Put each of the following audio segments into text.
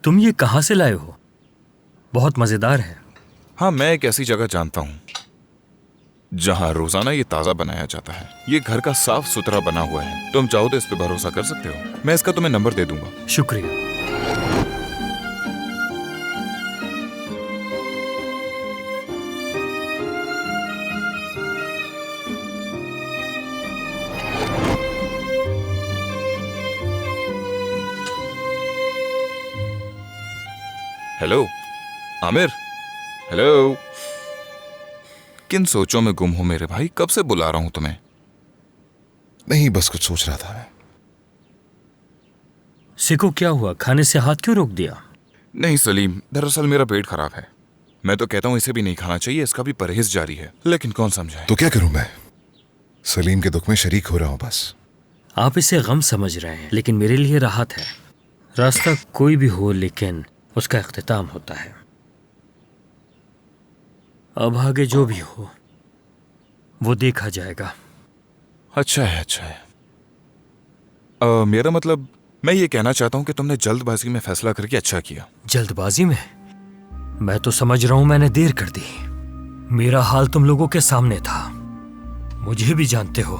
तुम ये कहाँ से लाए हो? बहुत मजेदार है। हाँ, मैं एक ऐसी जगह जानता हूँ जहाँ रोजाना ये ताज़ा बनाया जाता है। ये घर का साफ सुथरा बना हुआ है। तुम चाहो तो इस पे भरोसा कर सकते हो। मैं इसका तुम्हें नंबर दे दूंगा। शुक्रिया। हेलो आमिर। हेलो। किन सोचों में गुम हो मेरे भाई? कब से बुला रहा हूं तुम्हें। नहीं, बस कुछ सोच रहा था मैं। सिको, क्या हुआ? खाने से हाथ क्यों रोक दिया? नहीं सलीम, दरअसल मेरा पेट खराब है। मैं तो कहता हूँ इसे भी नहीं खाना चाहिए, इसका भी परहेज जारी है, लेकिन कौन समझाए। तो क्या करूं मैं? सलीम के दुख में शरीक हो रहा हूं बस। आप इसे गम समझ रहे हैं, लेकिन मेरे लिए राहत है। रास्ता कोई भी हो, लेकिन उसका इख्तिताम होता है। अब आगे जो भी हो वो देखा जाएगा। अच्छा है, अच्छा है। मेरा मतलब, मैं ये कहना चाहता हूँ कि तुमने जल्दबाजी में फैसला करके अच्छा किया। जल्दबाजी में? मैं तो समझ रहा हूं मैंने देर कर दी। मेरा हाल तुम लोगों के सामने था। मुझे भी जानते हो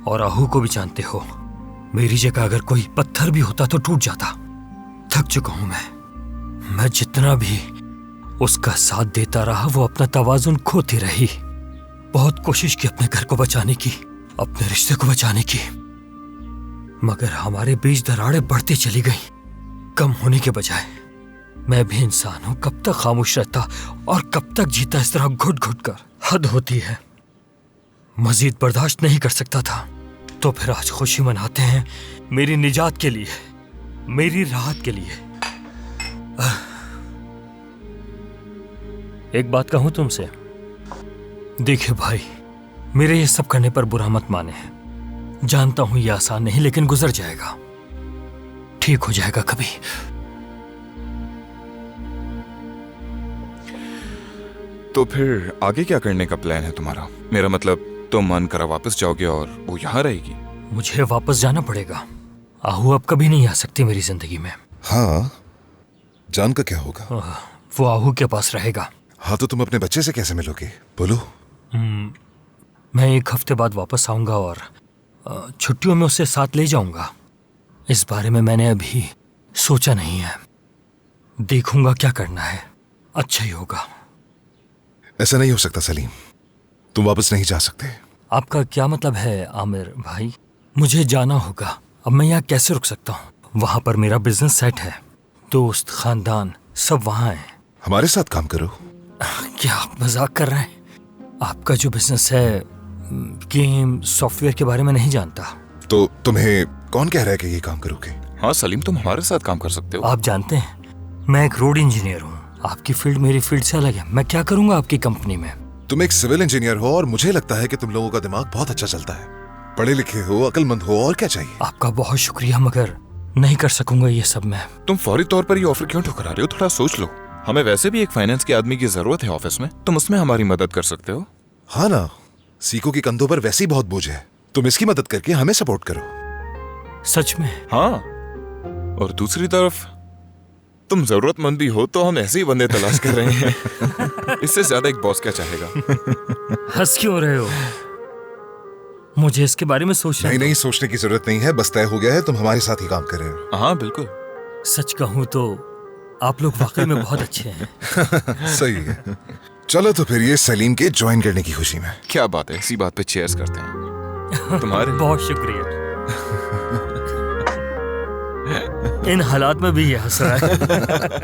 और आहू को भी जानते हो। मेरी जगह अगर कोई पत्थर भी होता तो टूट जाता। थक चुका हूं मैं जितना भी उसका साथ देता रहा, वो अपना तवाजुन खोती रही। बहुत कोशिश की अपने घर को बचाने की, अपने रिश्ते को बचाने की, मगर हमारे बीच दरारें बढ़ती चली गई, कम होने के बजाय। मैं भी इंसान हूं, कब तक खामोश रहता और कब तक जीता इस तरह घुट घुट कर? हद होती है। मजीद बर्दाश्त नहीं कर सकता था, तो फिर आज खुशी मनाते हैं मेरी निजात के लिए, मेरी राहत के लिए। एक बात कहूं तुमसे। देखिए भाई, मेरे ये सब करने पर बुरा मत माने। जानता हूं ये आसान नहीं, लेकिन गुजर जाएगा, ठीक हो जाएगा कभी। तो फिर आगे क्या करने का प्लान है तुम्हारा? मेरा मतलब, तुम मन करा वापस जाओगे और वो यहाँ रहेगी? मुझे वापस जाना पड़ेगा। आहू अब कभी नहीं आ सकती मेरी जिंदगी में। हाँ, जान का क्या होगा? वो आहू के पास रहेगा। हाँ, तो तुम अपने बच्चे से कैसे मिलोगे? बोलो। मैं एक हफ्ते बाद वापस आऊंगा और छुट्टियों में उसे साथ ले जाऊंगा। इस बारे में मैंने अभी सोचा नहीं है। देखूंगा क्या करना है, अच्छा ही होगा। ऐसा नहीं हो सकता सलीम, तुम वापस नहीं जा सकते। आपका क्या मतलब है आमिर भाई? मुझे जाना होगा। अब मैं यहाँ कैसे रुक सकता हूँ? वहां पर मेरा बिजनेस सेट है, दोस्त, खानदान सब वहां हैं। हमारे साथ काम करो। क्या आप मजाक कर रहे हैं? आपका जो बिजनेस है, गेम सॉफ्टवेयर के बारे में नहीं जानता। तो तुम्हें कौन कह रहा है कि ये काम करोगे? हाँ सलीम, तुम हमारे साथ काम कर सकते हो। आप जानते हैं, मैं एक रोड इंजीनियर हूँ। आपकी फील्ड मेरी फील्ड से अलग है। मैं क्या करूंगा आपकी कंपनी में? तुम एक सिविल इंजीनियर हो और मुझे लगता है कि तुम लोगों का दिमाग बहुत अच्छा चलता है। पढ़े लिखे हो, अक्लमंद हो, और क्या चाहिए? आपका बहुत शुक्रिया, मगर नहीं कर सकूंगा ये सब मैं। तुम फौरी तौर पर ये ऑफर क्यों ठुकरा रहे हो? थोड़ा सोच लो। हमें वैसे भी एक फाइनेंस के आदमी की जरूरत है ऑफिस में, तुम उसमें हमारी मदद कर सकते हो। हाँ ना, सीको के कंधों पर वैसे ही बहुत बोझ है। तुम इसकी मदद करके हमें सपोर्ट करो। सच में? हाँ, और दूसरी तरफ तुम जरूरतमंद भी हो, तो हम ऐसे ही बंदे तलाश कर रहे हैं। इससे ज्यादा एक बॉस क्या चाहेगा? हंस क्यों रहे हो? मुझे इसके बारे में सोचना। नहीं, सोचने की जरूरत नहीं है, बस तय हो गया है, तुम हमारे साथ ही काम कर रहे हो। हाँ बिल्कुल। सच कहूँ तो आप लोग वाकई में बहुत अच्छे हैं। सही है। चलो तो फिर ये सलीम के ज्वाइन करने की खुशी में। क्या बात है, इसी बात पे चेयर्स करते हैं। तुम्हारे बहुत शुक्रिया। इन हालात में भी ये हंस रहा है।